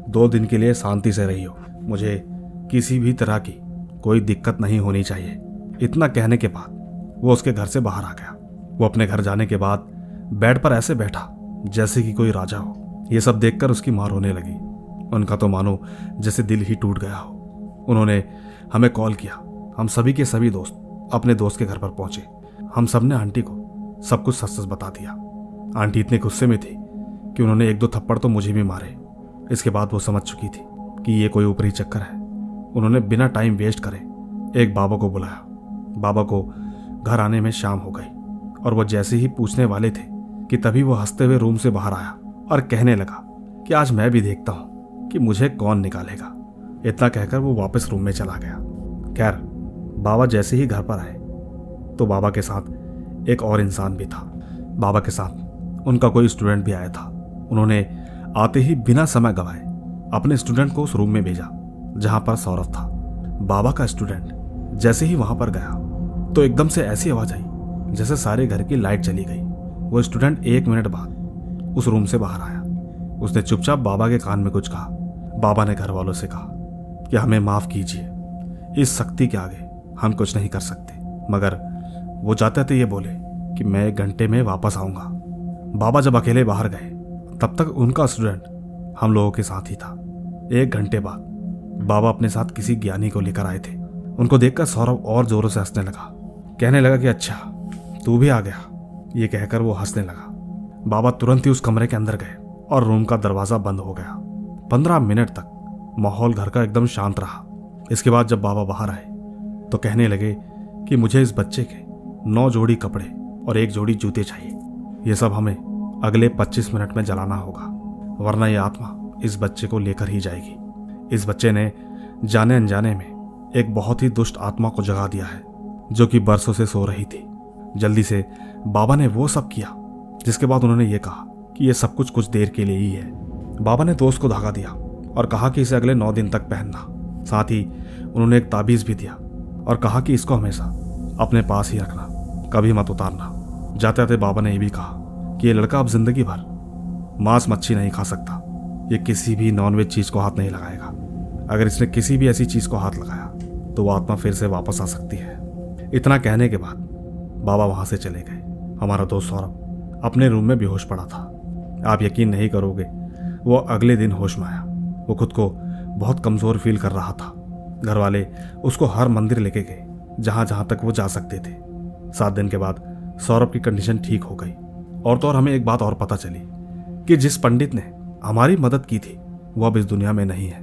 2 दिन के लिए शांति से रही हो, मुझे किसी भी तरह की कोई दिक्कत नहीं होनी चाहिए। इतना कहने के बाद वो उसके घर से बाहर आ गया। वो अपने घर जाने के बाद बेड पर ऐसे बैठा जैसे कि कोई राजा हो। ये सब देखकर उसकी मां रोने लगी। उनका तो मानो जैसे दिल ही टूट गया हो। उन्होंने हमें कॉल किया। हम सभी के सभी दोस्त अपने दोस्त के घर पर पहुंचे। हम सब ने आंटी को सब कुछ सच सच बता दिया। आंटी इतने गुस्से में थी कि उन्होंने एक दो थप्पड़ तो मुझे भी मारे। इसके बाद वो समझ चुकी थी कि ये कोई ऊपरी चक्कर है। उन्होंने बिना टाइम वेस्ट करे एक बाबा को बुलाया। बाबा को घर आने में शाम हो गई और वो जैसे ही पूछने वाले थे कि तभी वो हंसते हुए रूम से बाहर आया और कहने लगा कि आज मैं भी देखता हूं कि मुझे कौन निकालेगा। इतना कहकर वो वापस रूम में चला गया। खैर, बाबा जैसे ही घर पर आए तो बाबा के साथ एक और इंसान भी था। बाबा के साथ उनका कोई स्टूडेंट भी आया था। उन्होंने आते ही बिना समय गवाए अपने स्टूडेंट को उस रूम में भेजा जहां पर सौरभ था। बाबा का स्टूडेंट जैसे ही वहां पर गया तो एकदम से ऐसी आवाज आई जैसे सारे घर की लाइट चली गई। वो स्टूडेंट 1 मिनट बाद उस रूम से बाहर आया। उसने चुपचाप बाबा के कान में कुछ कहा। बाबा ने घर वालों से कहा कि हमें माफ कीजिए, इस शक्ति के आगे हम कुछ नहीं कर सकते। मगर वो जाते थे ये बोले कि मैं 1 घंटे में वापस आऊंगा। बाबा जब अकेले बाहर गए तब तक उनका स्टूडेंट हम लोगों के साथ ही था। 1 घंटे बाद बाबा अपने साथ किसी ज्ञानी को लेकर आए थे। उनको देखकर सौरभ और जोरों से हंसने लगा। कहने लगा कि अच्छा, तू भी आ गया। ये कहकर वो हंसने लगा। बाबा तुरंत ही उस कमरे के अंदर गए और रूम का दरवाजा बंद हो गया। 15 मिनट तक माहौल घर का एकदम शांत रहा। इसके बाद जब बाबा बाहर आए तो कहने लगे कि मुझे इस बच्चे के 9 जोड़ी कपड़े और 1 जोड़ी जूते चाहिए। ये सब हमें अगले 25 मिनट में जलाना होगा, वरना ये आत्मा इस बच्चे को लेकर ही जाएगी। इस बच्चे ने जाने अनजाने में एक बहुत ही दुष्ट आत्मा को जगा दिया है जो कि बरसों से सो रही थी। जल्दी से बाबा ने वो सब किया, जिसके बाद उन्होंने ये कहा कि ये सब कुछ देर के लिए ही है। बाबा ने दोस्त को धागा दिया और कहा कि इसे अगले 9 दिन तक पहनना। साथ ही उन्होंने एक ताबीज भी दिया और कहा कि इसको हमेशा अपने पास ही रखना, कभी मत उतारना। जाते जाते बाबा ने यह भी कहा कि ये लड़का अब जिंदगी भर मांस मच्छी नहीं खा सकता। ये किसी भी नॉनवेज चीज को हाथ नहीं लगाएगा। अगर इसने किसी भी ऐसी चीज को हाथ लगाया तो वो आत्मा फिर से वापस आ सकती है। इतना कहने के बाद बाबा वहां से चले गए। हमारा दोस्त सौरभ अपने रूम में बेहोश पड़ा था। आप यकीन नहीं करोगे, वो अगले दिन होश में आया। वो खुद को बहुत कमजोर फील कर रहा था। घर वाले उसको हर मंदिर लेके गए जहां जहां तक वो जा सकते थे। 7 दिन के बाद सौरभ की कंडीशन ठीक हो गई। और तो और हमें एक बात और पता चली कि जिस पंडित ने हमारी मदद की थी वो अब इस दुनिया में नहीं है।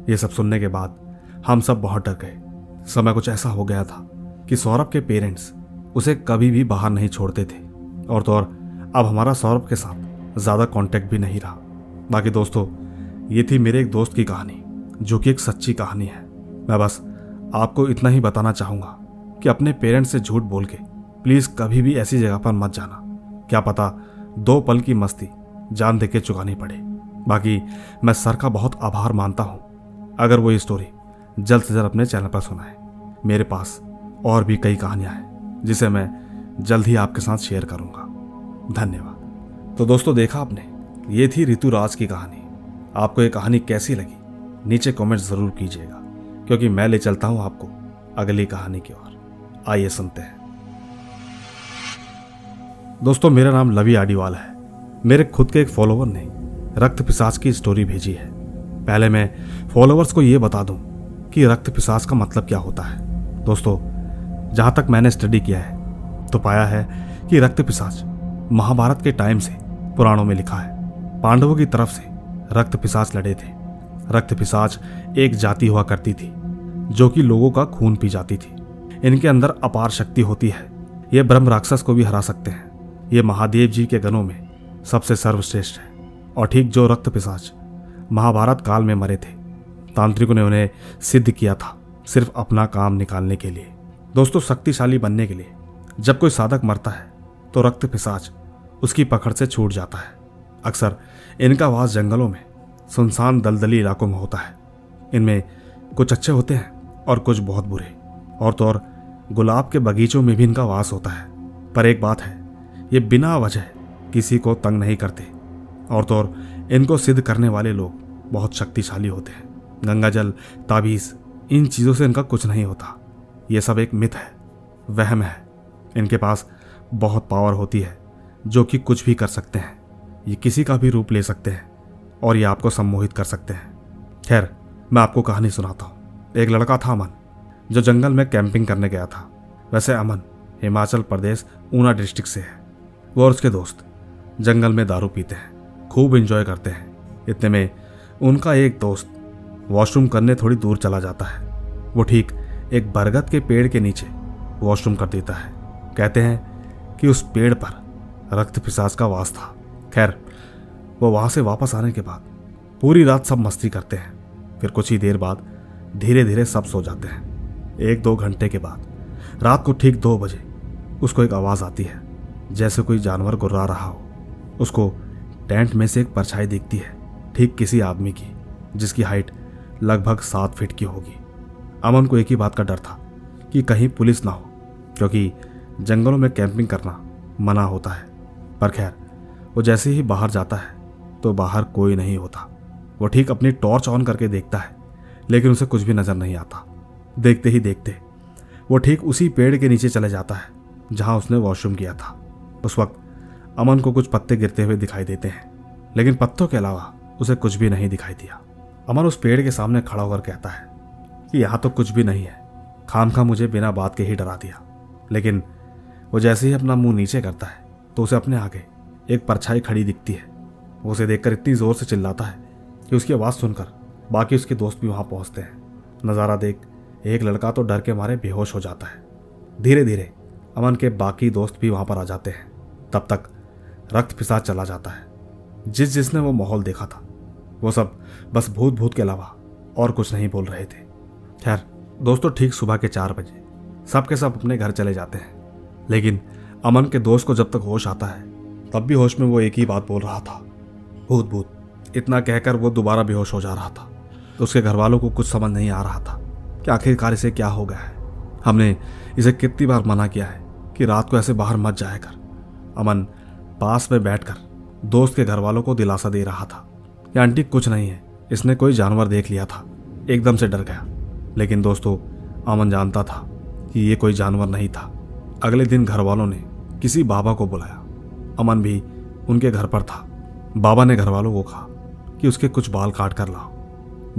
ये सब सुनने के बाद हम सब बहुत डर गए। समय कुछ ऐसा हो गया था कि सौरभ के पेरेंट्स उसे कभी भी बाहर नहीं छोड़ते थे। और तो और अब हमारा सौरभ के साथ ज्यादा कांटेक्ट भी नहीं रहा। बाकी दोस्तों, ये थी मेरे एक दोस्त की कहानी जो कि एक सच्ची कहानी है। मैं बस आपको इतना ही बताना चाहूंगा कि अपने पेरेंट्स से झूठ बोल के प्लीज कभी भी ऐसी जगह पर मत जाना। क्या पता 2 पल की मस्ती जान देके चुकानी पड़े। बाकी मैं सर का बहुत आभार मानता हूं अगर वो ये स्टोरी जल्द से जल्द अपने चैनल पर सुनाए। मेरे पास और भी कई कहानियां हैं जिसे मैं जल्द ही आपके साथ शेयर करूंगा। धन्यवाद। तो दोस्तों, देखा आपने, ये थी ऋतुराज की कहानी। आपको ये कहानी कैसी लगी नीचे कमेंट जरूर कीजिएगा, क्योंकि मैं ले चलता हूं आपको अगली कहानी की ओर। आइए सुनते हैं। दोस्तों, मेरा नाम लवी आडीवाल है। मेरे खुद के एक फॉलोवर ने रक्त पिशाच की स्टोरी भेजी है। पहले मैं फॉलोवर्स को यह बता दूं कि रक्त पिशाच का मतलब क्या होता है। दोस्तों, जहां तक मैंने स्टडी किया है तो पाया है कि रक्त पिशाच महाभारत के टाइम से पुराणों में लिखा है। पांडवों की तरफ से रक्त पिशाच लड़े थे। रक्त पिशाच एक जाति हुआ करती थी जो कि लोगों का खून पी जाती थी। इनके अंदर अपार शक्ति होती है। ये ब्रह्म राक्षस को भी हरा सकते हैं। ये महादेव जी के गणों में सबसे सर्वश्रेष्ठ है। और ठीक जो रक्त पिशाच महाभारत काल में मरे थे, तांत्रिकों ने उन्हें सिद्ध किया था सिर्फ अपना काम निकालने के लिए। दोस्तों, शक्तिशाली बनने के लिए जब कोई साधक मरता है तो रक्त पिशाच उसकी पकड़ से छूट जाता है। अक्सर इनका वास जंगलों में सुनसान दलदली इलाकों में होता है। इनमें कुछ अच्छे होते हैं और कुछ बहुत बुरे। और तो और गुलाब के बगीचों में भी इनका वास होता है। पर एक बात है, ये बिना वजह किसी को तंग नहीं करते। और तो और इनको सिद्ध करने वाले लोग बहुत शक्तिशाली होते हैं। गंगा जल, ताबीज, इन चीज़ों से इनका कुछ नहीं होता। ये सब एक मिथ है, वहम है। इनके पास बहुत पावर होती है जो कि कुछ भी कर सकते हैं। ये किसी का भी रूप ले सकते हैं और ये आपको सम्मोहित कर सकते हैं। खैर, मैं आपको कहानी सुनाता हूँ। एक लड़का था अमन, जो जंगल में कैंपिंग करने गया था। वैसे अमन हिमाचल प्रदेश ऊना डिस्ट्रिक्ट से है। वो और उसके दोस्त जंगल में दारू पीते हैं, खूब एंजॉय करते हैं। इतने में उनका एक दोस्त वॉशरूम करने थोड़ी दूर चला जाता है। वो ठीक एक बरगद के पेड़ के नीचे वॉशरूम कर देता है। कहते हैं कि उस पेड़ पर रक्त पिशाच का वास था। खैर, वो वहां से वापस आने के बाद पूरी रात सब मस्ती करते हैं। फिर कुछ ही देर बाद धीरे धीरे सब सो जाते हैं। 1-2 घंटे के बाद रात को ठीक 2 बजे उसको एक आवाज़ आती है, जैसे कोई जानवर गुर्रा रहा हो। उसको टेंट में से एक परछाई दिखती है, ठीक किसी आदमी की, जिसकी हाइट लगभग 7 फीट की होगी। अमन को एक ही बात का डर था कि कहीं पुलिस ना हो, क्योंकि जंगलों में कैंपिंग करना मना होता है। पर खैर, वो जैसे ही बाहर जाता है तो बाहर कोई नहीं होता। वो ठीक अपनी टॉर्च ऑन करके देखता है, लेकिन उसे कुछ भी नजर नहीं आता। देखते ही देखते वो ठीक उसी पेड़ के नीचे चले जाता है जहां उसने वॉशरूम किया था। उस वक्त अमन को कुछ पत्ते गिरते हुए दिखाई देते हैं, लेकिन पत्तों के अलावा उसे कुछ भी नहीं दिखाई दिया। अमन उस पेड़ के सामने खड़ा होकर कहता है कि यहाँ तो कुछ भी नहीं है, खामखा मुझे बिना बात के ही डरा दिया। लेकिन वो जैसे ही अपना मुंह नीचे करता है तो उसे अपने आगे एक परछाई खड़ी दिखती है। वो उसे देखकर इतनी जोर से चिल्लाता है कि उसकी आवाज़ सुनकर बाकी उसके दोस्त भी वहां पहुंचते हैं। नज़ारा देख एक लड़का तो डर के मारे बेहोश हो जाता है। धीरे धीरे अमन के बाकी दोस्त भी वहां पर आ जाते हैं। तब तक रक्त पिशाच चला जाता है। जिसने वो माहौल देखा था वो सब बस भूत भूत के अलावा और कुछ नहीं बोल रहे थे। खैर दोस्तों, ठीक सुबह के 4 बजे सब के सब अपने घर चले जाते हैं। लेकिन अमन के दोस्त को जब तक होश आता है तब भी होश में वो एक ही बात बोल रहा था, भूत भूत। इतना कहकर वो दोबारा बेहोश हो जा रहा था। तो उसके घर वालों को कुछ समझ नहीं आ रहा था कि आखिरकार इसे क्या हो गया है। हमने इसे कितनी बार मना किया है कि रात को ऐसे बाहर मत जाया कर। अमन पास में बैठकर दोस्त के घर वालों को दिलासा दे रहा था कि आंटी कुछ नहीं है, इसने कोई जानवर देख लिया था, एकदम से डर गया। लेकिन दोस्तों, अमन जानता था कि ये कोई जानवर नहीं था। अगले दिन घर वालों ने किसी बाबा को बुलाया। अमन भी उनके घर पर था। बाबा ने घर वालों को कहा कि उसके कुछ बाल काट कर लाओ।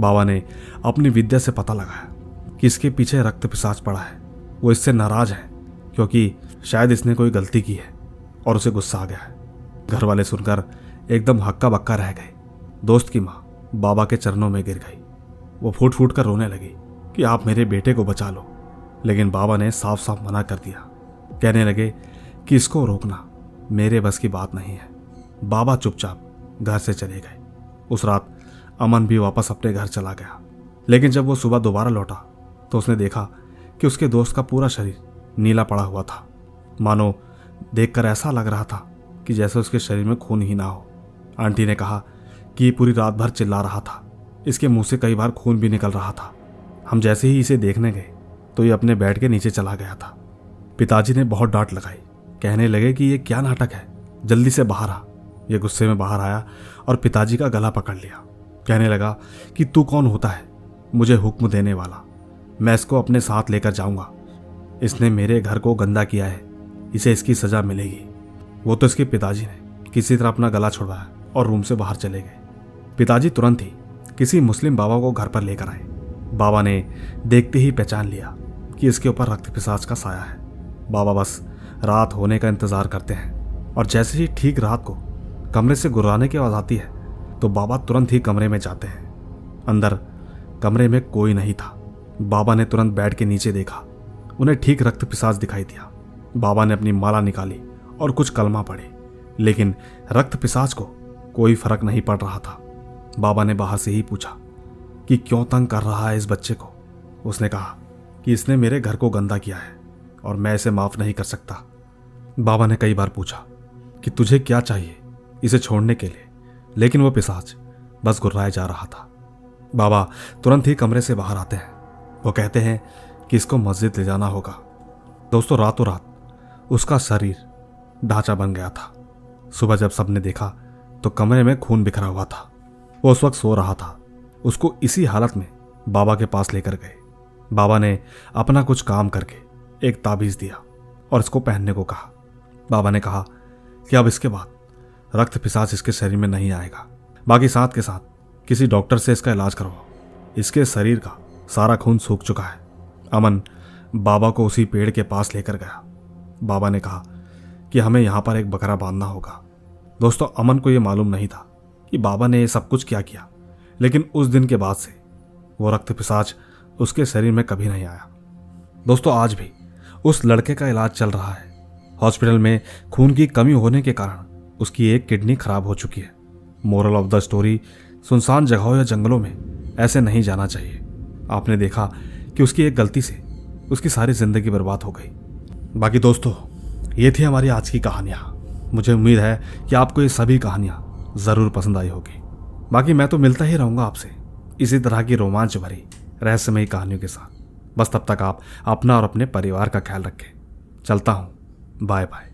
बाबा ने अपनी विद्या से पता लगाया कि इसके पीछे रक्त पिशाच पड़ा है। वो इससे नाराज है क्योंकि शायद इसने कोई गलती की है और उसे गुस्सा आ गया है। घर वाले सुनकर एकदम हक्का बक्का रह गए। दोस्त की माँ बाबा के चरणों में गिर गई। वो फूट फूट कर रोने लगी कि आप मेरे बेटे को बचा लो। लेकिन बाबा ने साफ साफ मना कर दिया। कहने लगे कि इसको रोकना मेरे बस की बात नहीं है। बाबा चुपचाप घर से चले गए। उस रात अमन भी वापस अपने घर चला गया। लेकिन जब वो सुबह दोबारा लौटा तो उसने देखा कि उसके दोस्त का पूरा शरीर नीला पड़ा हुआ था। मानो देखकर ऐसा लग रहा था कि जैसे उसके शरीर में खून ही ना हो। आंटी ने कहा कि ये पूरी रात भर चिल्ला रहा था, इसके मुंह से कई बार खून भी निकल रहा था। हम जैसे ही इसे देखने गए तो ये अपने बेड के नीचे चला गया था। पिताजी ने बहुत डांट लगाई, कहने लगे कि ये क्या नाटक है, जल्दी से बाहर आ। ये गुस्से में बाहर आया और पिताजी का गला पकड़ लिया। कहने लगा कि तू कौन होता है मुझे हुक्म देने वाला? मैं इसको अपने साथ लेकर जाऊंगा। इसने मेरे घर को गंदा किया है, इसे इसकी सजा मिलेगी। वो तो इसके पिताजी ने किसी तरह अपना गला छुड़वाया और रूम से बाहर चले गए। पिताजी तुरंत ही किसी मुस्लिम बाबा को घर पर लेकर आए। बाबा ने देखते ही पहचान लिया कि इसके ऊपर रक्त पिशाच का साया है। बाबा बस रात होने का इंतजार करते हैं और जैसे ही ठीक रात को कमरे से गुर्राने की आवाज आती है तो बाबा तुरंत ही कमरे में जाते हैं। अंदर कमरे में कोई नहीं था। बाबा ने तुरंत बेड के नीचे देखा, उन्हें ठीक रक्त पिशाच दिखाई दिया। बाबा ने अपनी माला निकाली और कुछ कलमा पढ़े, लेकिन रक्त पिशाच को कोई फर्क नहीं पड़ रहा था। बाबा ने बाहर से ही पूछा कि क्यों तंग कर रहा है इस बच्चे को। उसने कहा कि इसने मेरे घर को गंदा किया है और मैं इसे माफ नहीं कर सकता। बाबा ने कई बार पूछा कि तुझे क्या चाहिए इसे छोड़ने के लिए, लेकिन वो पिशाच बस गुर्राए जा रहा था। बाबा तुरंत ही कमरे से बाहर आते हैं। वो कहते हैं कि इसको मस्जिद ले जाना होगा। दोस्तों, रातों रात उसका शरीर ढांचा बन गया था। सुबह जब सबने देखा तो कमरे में खून बिखरा हुआ था। वो उस वक्त सो रहा था। उसको इसी हालत में बाबा के पास लेकर गए। बाबा ने अपना कुछ काम करके एक ताबीज दिया और इसको पहनने को कहा। बाबा ने कहा कि अब इसके बाद रक्त पिशाच इसके शरीर में नहीं आएगा, बाकी साथ के साथ किसी डॉक्टर से इसका इलाज करवाओ। इसके शरीर का सारा खून सूख चुका है। अमन बाबा को उसी पेड़ के पास लेकर गया। बाबा ने कहा कि हमें यहाँ पर एक बकरा बांधना होगा। दोस्तों, अमन को यह मालूम नहीं था कि बाबा ने सब कुछ क्या किया, लेकिन उस दिन के बाद से वो रक्त पिशाच उसके शरीर में कभी नहीं आया। दोस्तों, आज भी उस लड़के का इलाज चल रहा है। हॉस्पिटल में खून की कमी होने के कारण उसकी एक किडनी खराब हो चुकी है। मोरल ऑफ द स्टोरी, सुनसान जगहों या जंगलों में ऐसे नहीं जाना चाहिए। आपने देखा कि उसकी एक गलती से उसकी सारी जिंदगी बर्बाद हो गई। बाकी दोस्तों, ये थी हमारी आज की कहानियाँ। मुझे उम्मीद है कि आपको ये सभी कहानियाँ ज़रूर पसंद आई होगी। बाकी मैं तो मिलता ही रहूँगा आपसे इसी तरह की रोमांच भरी रहस्यमयी कहानियों के साथ। बस तब तक आप अपना और अपने परिवार का ख्याल रखें। चलता हूँ, बाय बाय।